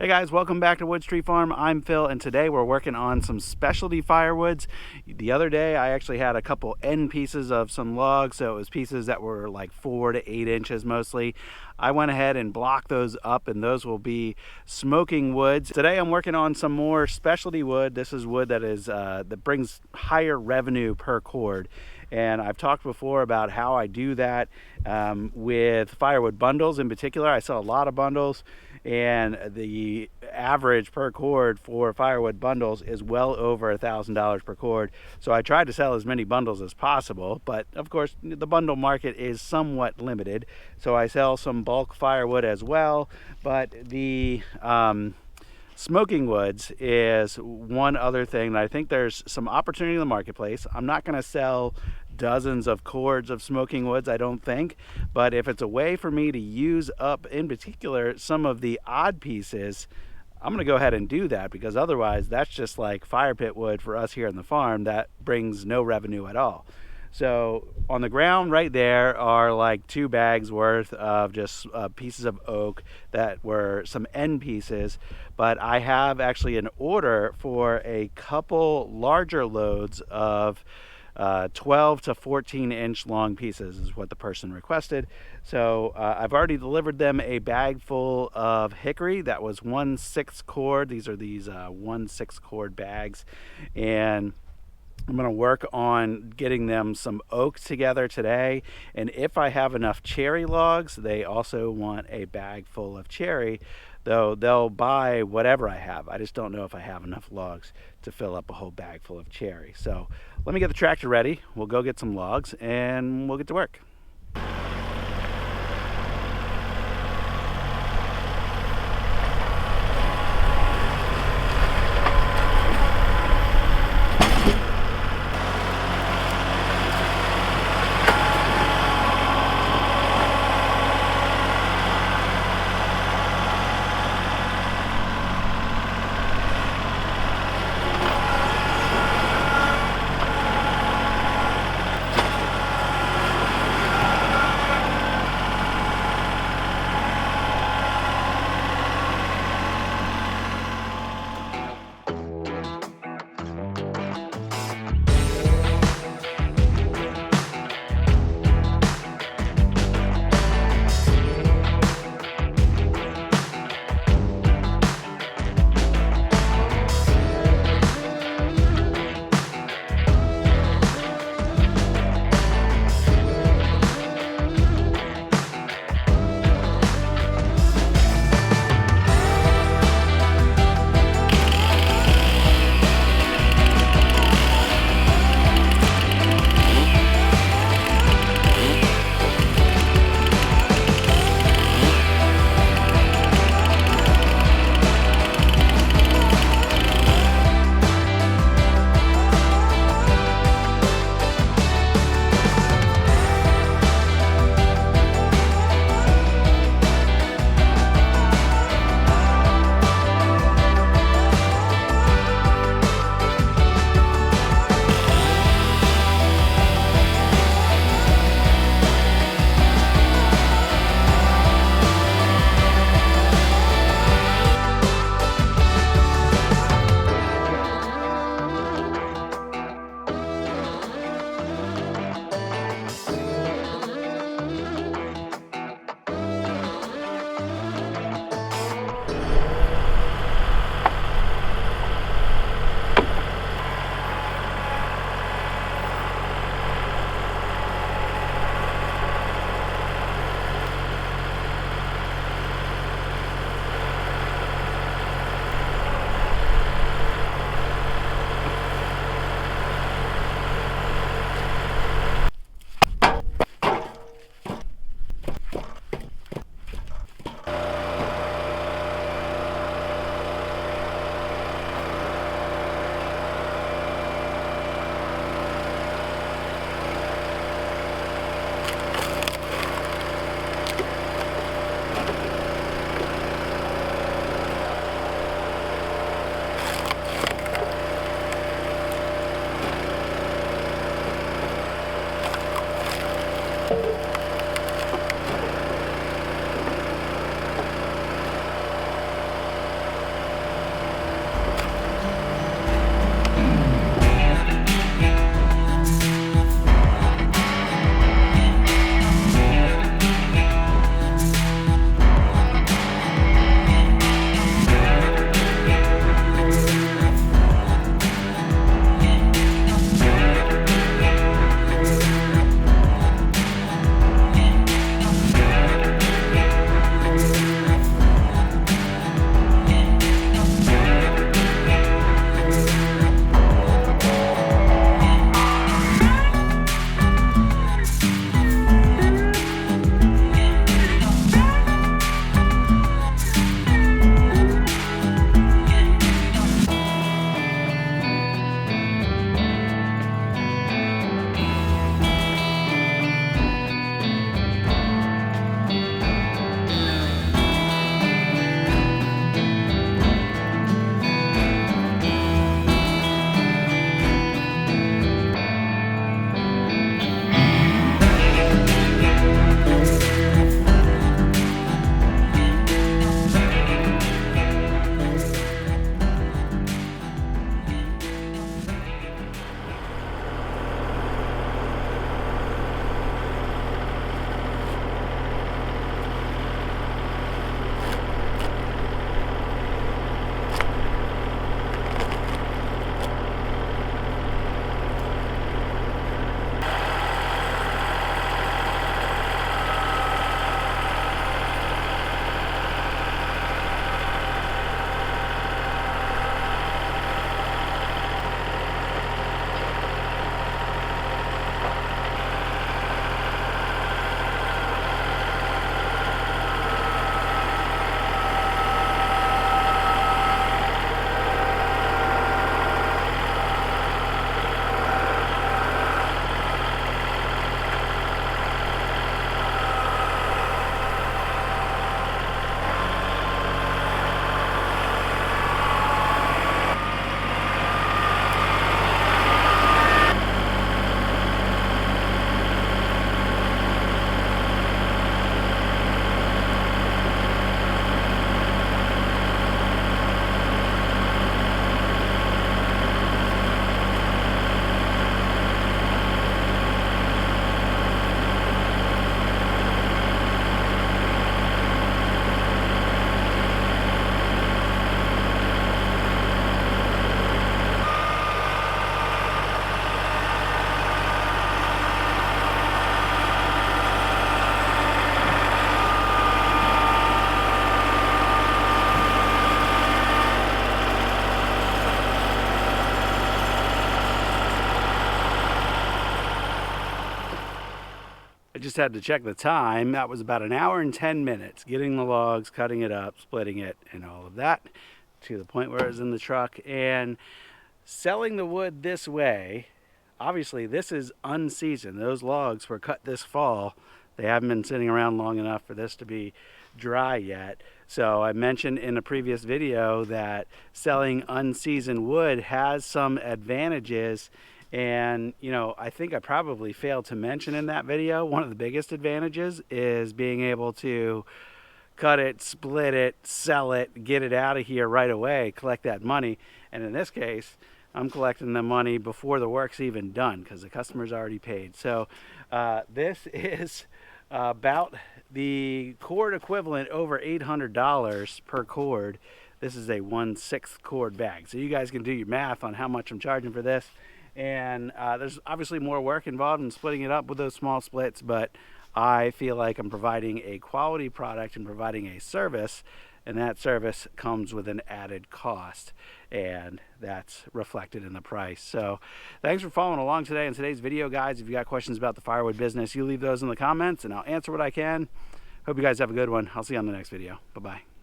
Hey guys, welcome back to Wood Street Farm. I'm Phil, and today we're working on some specialty firewoods. The other day I actually had a couple end pieces of some logs, so it was pieces that were like 4 to 8 inches mostly. I went ahead and blocked those up, and those will be smoking woods. Today I'm working on some more specialty wood. This is wood that brings higher revenue per cord. And I've talked before about how I do that with firewood bundles in particular. I sell a lot of bundles, and the average per cord for firewood bundles is well over $1,000 per cord. So I try to sell as many bundles as possible, but of course the bundle market is somewhat limited. So I sell some bulk firewood as well, but the smoking woods is one other thing that I think there's some opportunity in the marketplace. I'm not going to sell dozens of cords of smoking woods, I don't think, but if it's a way for me to use up, in particular, some of the odd pieces, I'm going to go ahead and do that, because otherwise that's just like fire pit wood for us here on the farm that brings no revenue at all. So on the ground right there are like 2 bags worth of just pieces of oak that were some end pieces, but I have actually an order for a couple larger loads of 12 to 14 inch long pieces is what the person requested. So I've already delivered them a bag full of hickory. That was 1/6 cord. These are 1/6 cord bags, and I'm going to work on getting them some oak together today. And if I have enough cherry logs, they also want a bag full of cherry, though they'll buy whatever I have. I just don't know if I have enough logs to fill up a whole bag full of cherry. So let me get the tractor ready. We'll go get some logs and we'll get to work. just had to check the time. That was about 1 hour and 10 minutes getting the logs, cutting it up, splitting it, and all of that to the point where it was in the truck. And selling the wood this way, obviously this is unseasoned. Those logs were cut this fall. They haven't been sitting around long enough for this to be dry yet. So I mentioned in a previous video that selling unseasoned wood has some advantages. And, you know, I think I probably failed to mention in that video, one of the biggest advantages is being able to cut it, split it, sell it, get it out of here right away, collect that money. And in this case, I'm collecting the money before the work's even done because the customer's already paid. So this is about the cord equivalent over $800 per cord. This is a 1/6 cord bag. So you guys can do your math on how much I'm charging for this. And there's obviously more work involved in splitting it up with those small splits, but I feel like I'm providing a quality product and providing a service, and that service comes with an added cost, and that's reflected in the price. So thanks for following along today in today's video, guys. If you got questions about the firewood business, you leave those in the comments and I'll answer what I can. Hope you guys have a good one. I'll see you on the next video. Bye-bye.